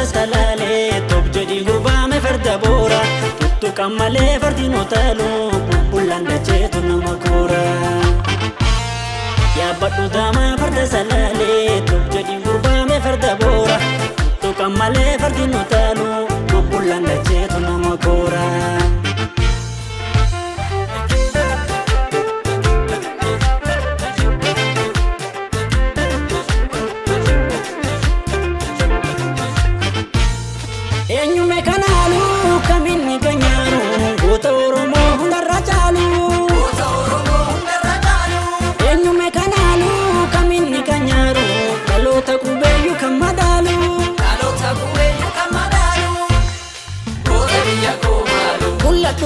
salale top jadi gurba me farda bora tuttu kamale fardino talu bullanda cetu namakura ya badu dama farda salale top jadi gurba me farda bora tuttu kamale fardino talu bullanda cetu namakura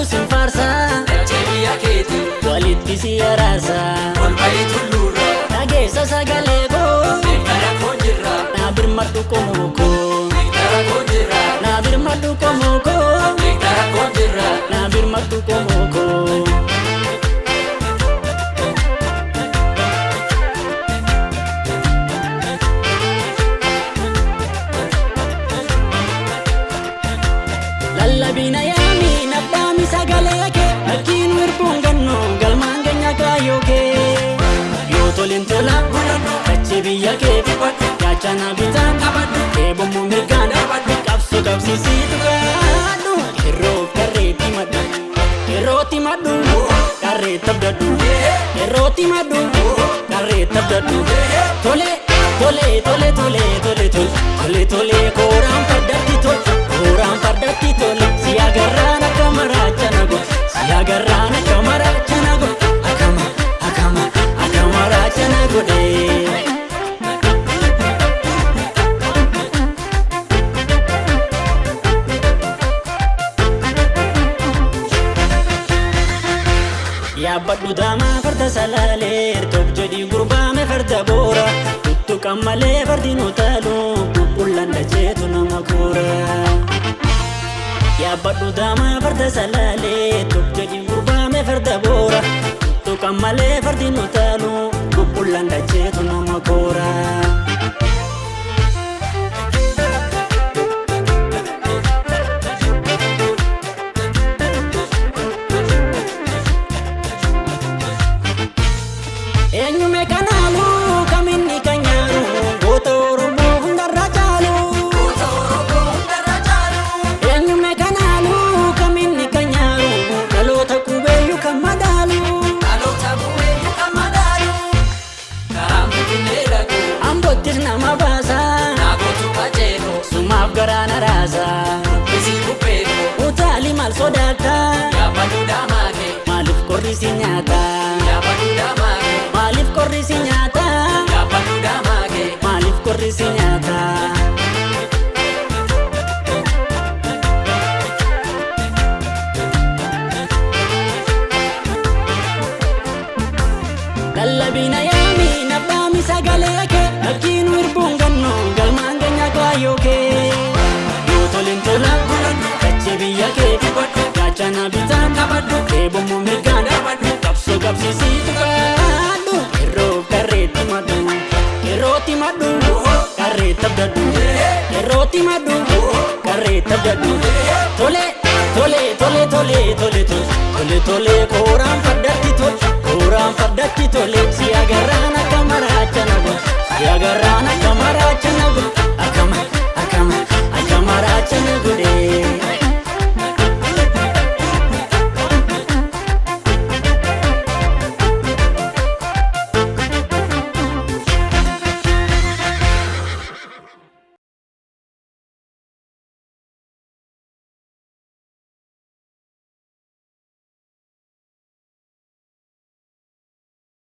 Sin farsa, Nigeria keti, walitti siyarasa, olbaitu lura, dhageessa sagaleko, nekara konjira, na birmadhu komoko, nekara konjira, na birmadhu komoko, nekara konjira, na birmadhu komoko. Lallabina yaami nabbami sagaleke akkiin wirbunganno galmaan keenya kaayyoke yoo tolin tola kachi biyya kee yaachana bitaan eebommoo mirgaan qabsoo qabsiisiitu gaadhu yeroof qarreetti maddu yerootti maddu qarreetti abdadhu yerootti maddu qarreetti abdadhu tole tole tole tole tole tole tole kooraan fardatti tole kooraan fardatti tole si agarraan akka maraachana go si agarraan akka maraachana go akka maraachana godhe. Yaabadhu daamaa farda salaalee top jedhii gurbaame farda boora tuttu kammalee fardino taalu bubbulanda jeetu nama koora. Yaabadhu daamaa farda salaalee top jedhii gurbaame farda boora tuttu kammalee fardino taalu bubbulanda jeetu nama koora. Eenyume kanaalu kaminni kanyaaru goota Oromoo hundarra caalu. Eenyume kanaalu kaminni kanyaaru dhaloota qubeeyyu kan madaalu. karaan finfinnee dhaqu, Ambottis nama baasa naagootu qajeelo, sumaaf garaana raasa. bisii bupheeko, Utaali maal sodaata yaabadhu daamaake, maaliif qorri si nyaata yaabadhu daamaake, maaliif qorri si nyaata yaabadhu daamaake, maaliif qorri si nyaata. Lallabina yaami nabbaami sagaleke akkiin wirbunganno galmaan keenya kaayyoke yoo tolin tola kachi biyya kee yaachana bitaan eebommoo mirgaan qabsoo qabsiisiitu gaadhu yeroof qarreetti maddu yerootti maddu qarreetti abdadhu yerootti maddu qarreetti abdadhu tole tole tole tole tole tole tole kooraan fardatti tole kooraan fardatti tole